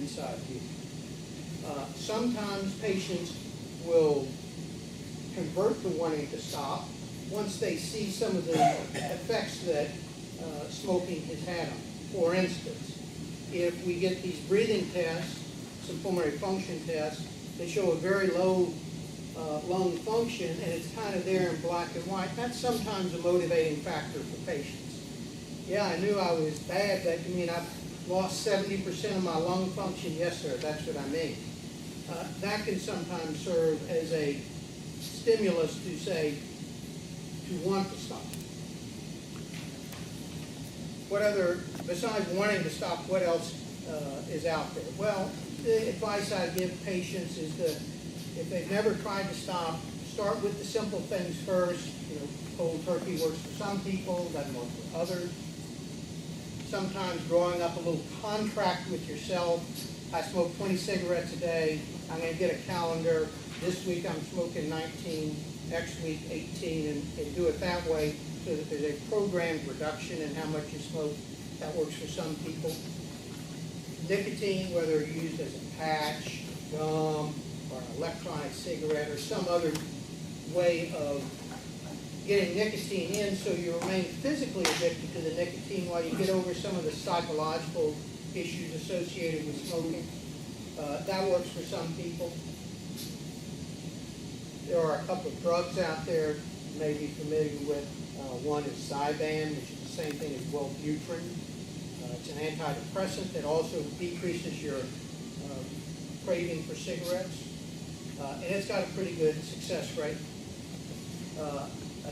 inside you. Sometimes patients will convert to wanting to stop once they see some of the effects that smoking has had on them. For instance, if we get these breathing tests, some pulmonary function tests, they show a very low lung function, and it's kind of there in black and white. That's sometimes a motivating factor for patients. Yeah, I knew I was bad. That you mean I've lost 70% of my lung function? Yes, sir, that's what I mean. That can sometimes serve as a stimulus to say, to want to stop. What other, besides wanting to stop, what else is out there? Well, the advice I give patients is that if they've never tried to stop, start with the simple things first. You know, cold turkey works for some people, doesn't work for others. Sometimes drawing up a little contract with yourself. I smoke 20 cigarettes a day. I'm going to get a calendar. This week I'm smoking 19, next week 18, and do it that way so that there's a programmed reduction in how much you smoke. That works for some people. Nicotine, whether used as a patch, gum, or an electronic cigarette, or some other way of getting nicotine in so you remain physically addicted to the nicotine while you get over some of the psychological issues associated with smoking. That works for some people. There are a couple of drugs out there you may be familiar with. One is Zyban, which is the same thing as Wellbutrin. It's an antidepressant that also decreases your craving for cigarettes. And it's got a pretty good success rate.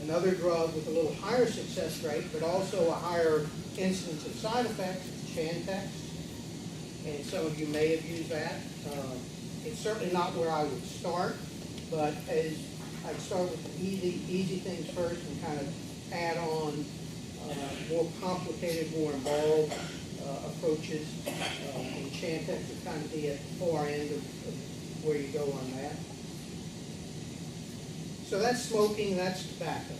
Another drug with a little higher success rate, but also a higher incidence of side effects, is Chantix. And some of you may have used that. It's certainly not where I would start, but as I'd start with the easy things first and kind of add on more complicated, more involved approaches. And Chantix would kind of be at the far end of where you go on that. So that's smoking, that's tobacco.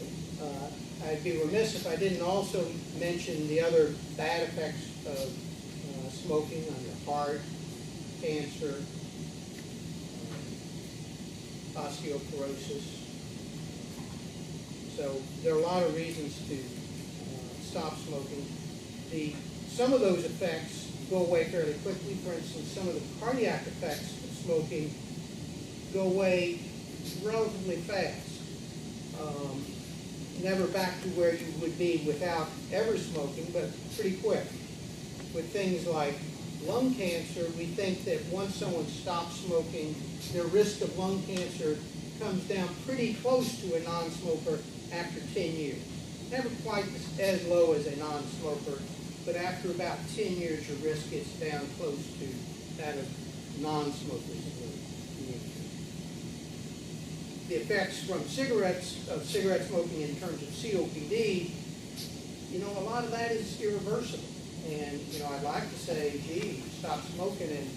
I'd be remiss if I didn't also mention the other bad effects of smoking on your heart, cancer, osteoporosis. So there are a lot of reasons to stop smoking. Some of those effects go away fairly quickly. For instance, some of the cardiac effects of smoking go away relatively fast. Never back to where you would be without ever smoking, but pretty quick. With things like lung cancer, we think that once someone stops smoking, their risk of lung cancer comes down pretty close to a non-smoker after 10 years. Never quite as low as a non-smoker, but after about 10 years, your risk gets down close to that of non-smokers. The effects from cigarette smoking in terms of COPD, you know, a lot of that is irreversible. And, you know, I'd like to say, gee, stop smoking and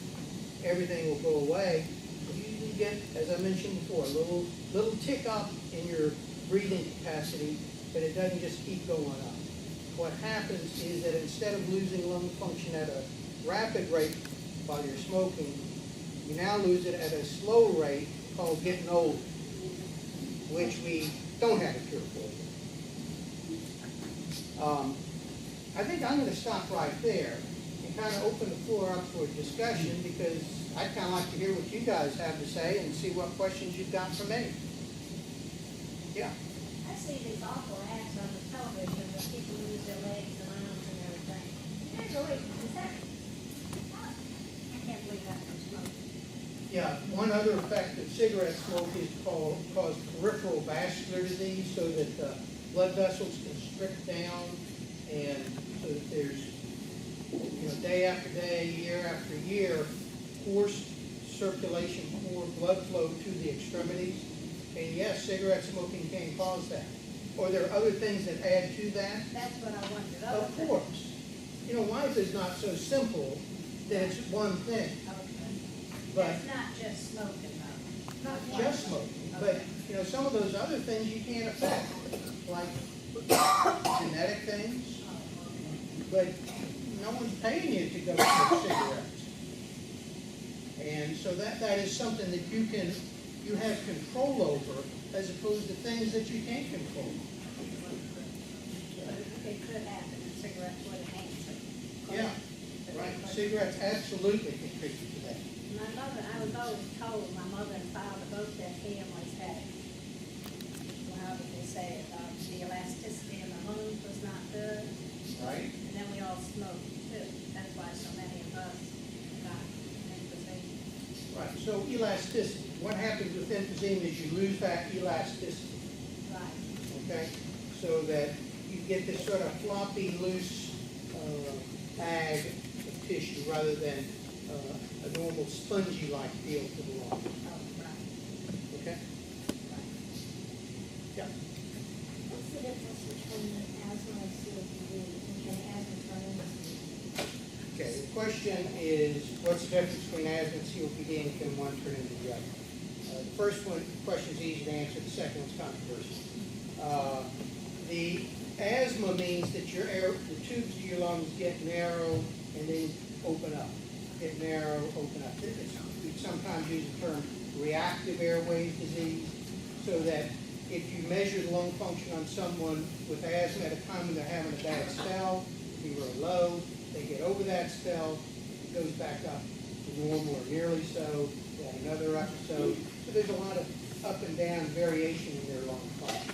everything will go away. But you usually get, as I mentioned before, a little tick up in your breathing capacity, but it doesn't just keep going up. What happens is that instead of losing lung function at a rapid rate while you're smoking, you now lose it at a slow rate called getting old, which we don't have a cure for. I think I'm going to stop right there and kind of open the floor up for a discussion, because I'd kind of like to hear what you guys have to say and see what questions you've got for me. Yeah. I see these awful ads on the television where people lose their legs and arms and everything. I can't believe that from smoking. Yeah, one other effect of cigarette smoke is cause peripheral vascular disease, so that the blood vessels constrict down, and so that there's, you know, day after day, year after year, forced circulation, poor blood flow to the extremities. And yes, cigarette smoking can cause that. Or there are other things that add to that. That's what I wondered. Of course. You know, life is not so simple that it's one thing. Okay. But It's not just smoking, though. not just smoking, but, you know, some of those other things you can't affect, like genetic things. But no one's paying you to go smoke cigarettes. So that is something that you have control over, as opposed to things that you can't control. It could happen, cigarettes would enhance it. Yeah, right. Cigarettes absolutely contribute to that. My mother, I was always told, my mother and father, both their families had, well, how did they say it, the elasticity in the lungs was not good. Right. And then we all smoked too. That's why so many of us got emphysema. Right. So elasticity. What happens with emphysema is you lose that elasticity. Right. Okay. So that you get this sort of floppy, loose bag of tissue rather than a normal spongy-like feel to the lung. Oh, right. Okay. Right. Yeah. What's the difference between asthma and COPD? Can asthma turn into COPD? Okay. The question is, what's the difference between asthma and COPD, and can one turn into the other? The first question is easy to answer. The second one's controversial. The asthma means that the tubes of your lungs get narrow and then open up. Get narrow, open up. We sometimes use the term reactive airways disease, so that if you measure the lung function on someone with asthma at a time when they're having a bad spell, be really low, they get over that spell, it goes back up to normal or nearly so, then another episode. So there's a lot of up and down variation in their lung function.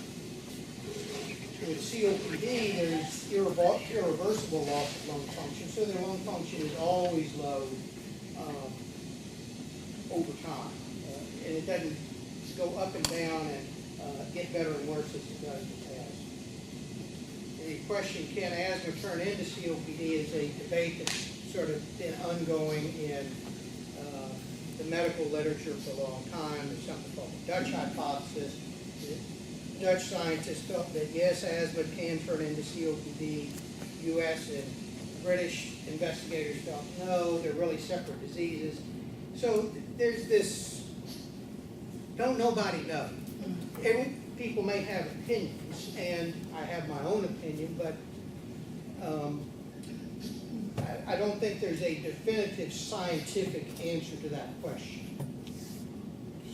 With COPD, there's irreversible loss of lung function, so their lung function is always low over time. And it doesn't go up and down and get better and worse as it does with asthma. The question, can asthma turn into COPD, is a debate that's sort of been ongoing in the medical literature for a long time. There's something called the Dutch hypothesis. Dutch scientists felt that yes, asthma can turn into COPD. U.S. and British investigators felt no, they're really separate diseases. So there's this, don't nobody know. People may have opinions, and I have my own opinion, but I don't think there's a definitive scientific answer to that question.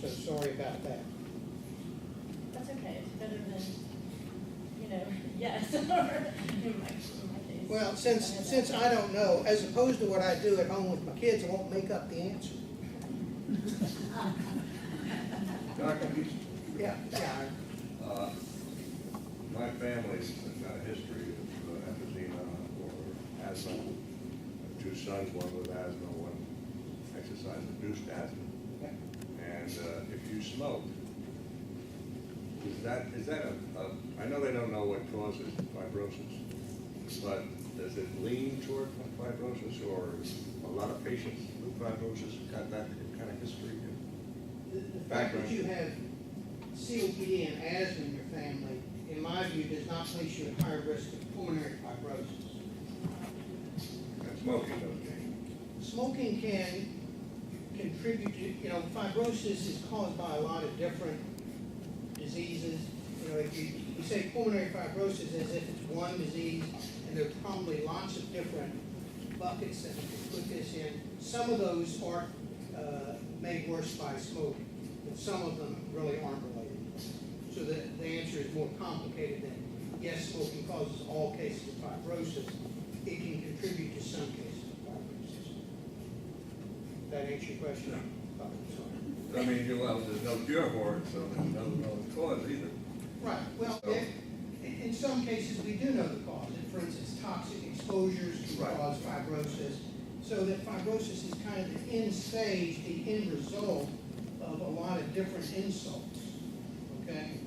So sorry about that. That's okay, it's better than, yes, in my case. Well, since I don't know, as opposed to what I do at home with my kids, I won't make up the answer. Dr. Giessell, Yeah. my family's got a history of emphysema or asthma. I have 2 sons, one with asthma, one exercise-induced asthma. And if you smoke, is that I know they don't know what causes fibrosis, but does it lean toward fibrosis, or a lot of patients with fibrosis got that kind of history? The fact that you have COPD and asthma in your family, in my view, does not place you at higher risk of pulmonary fibrosis. And smoking doesn't. Smoking can contribute to, fibrosis is caused by a lot of different diseases. If you say pulmonary fibrosis as if it's one disease, and there are probably lots of different buckets that we can put this in. Some of those are made worse by smoking, but some of them really aren't related. So the answer is more complicated than, yes, smoking causes all cases of fibrosis. It can contribute to some cases of fibrosis. That answer your question? Oh, sorry. I mean, there's no cure for it, so there's no cause either. Right. Well, in some cases, we do know the cause. For instance, toxic exposures can cause fibrosis. So that fibrosis is kind of the end stage, the end result of a lot of different insults. Okay?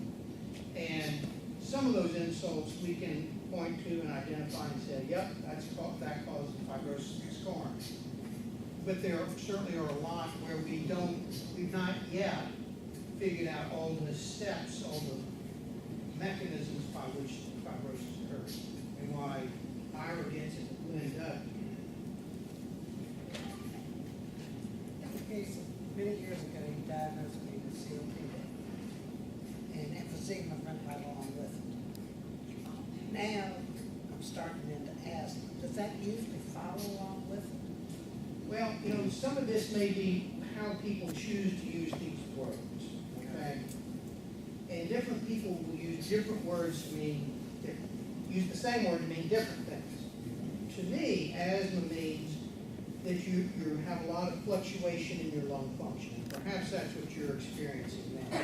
And some of those insults we can point to and identify and say, yep, that causes fibrosis and scarring. But there certainly are a lot where we've not yet figured out all the steps, all the mechanisms by which fibrosis occurs, and why Ira gets it, Lynn doesn't. Okay, so many years ago, you diagnosed me with COPD, and emphysema went right along with it. Now, I'm starting into asthma. Does that usually follow along with it? Well, some of this may be how people choose to use these words, okay? And different people will use different words to mean, use the same word to mean different things. To me, asthma means that you have a lot of fluctuation in your lung function. And perhaps that's what you're experiencing now.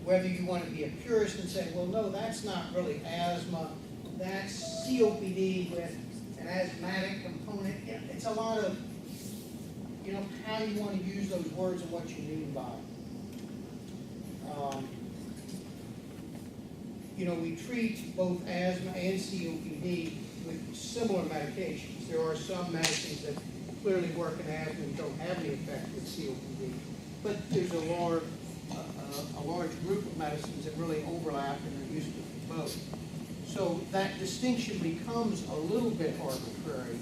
Whether you want to be a purist and say, well, no, that's not really asthma, that's COPD with an asthmatic component. It's a lot of, how you want to use those words and what you mean by it. We treat both asthma and COPD with similar medications. There are some medicines that clearly work in asthma and don't have any effect with COPD. But there's a large group of medicines that really overlap and are useful for both. So that distinction becomes a little bit arbitrary.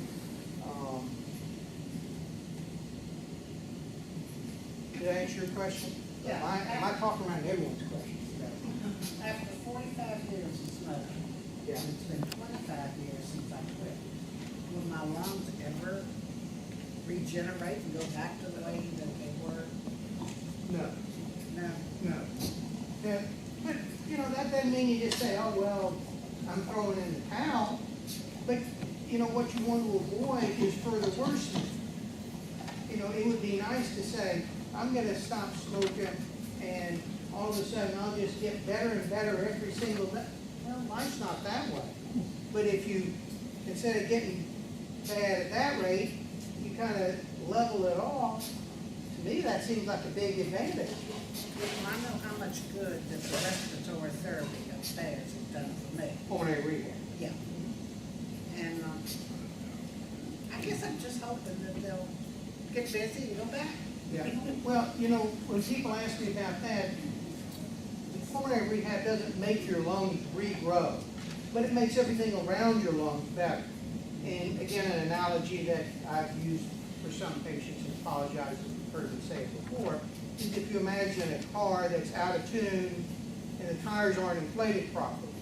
Did I answer your question? Yeah. Am I talking around everyone's question? After 45 years of smoking, Yeah. it's been 25 years since I quit. Will my lungs ever regenerate and go back to the way that they were? No. No. No. Yeah, but, that doesn't mean you just say, oh, well, I'm throwing in the towel. But, what you want to avoid is further worsening. It would be nice to say, I'm going to stop smoking, and all of a sudden I'll just get better and better every single day. Well, life's not that way. But if you, instead of getting bad at that rate, you kind of level it off, to me that seems like a big advantage. Well, I know how much good that the respiratory therapy upstairs has done for me. Pulmonary rehab. Yeah. And I guess I'm just hoping that they'll get busy and go back. Yeah. Well, when people ask me about that, pulmonary rehab doesn't make your lungs regrow, but it makes everything around your lungs better. And again, an analogy that I've used for some patients, and apologize if you've heard me say it before, is if you imagine a car that's out of tune and the tires aren't inflated properly.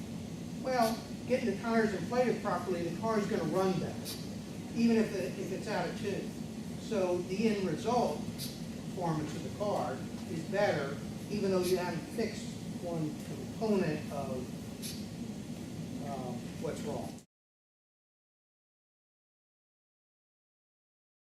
Well, getting the tires inflated properly, the car is going to run better, even if it's out of tune. So the end result, performance of the car, is better, even though you haven't fixed one component of what's wrong.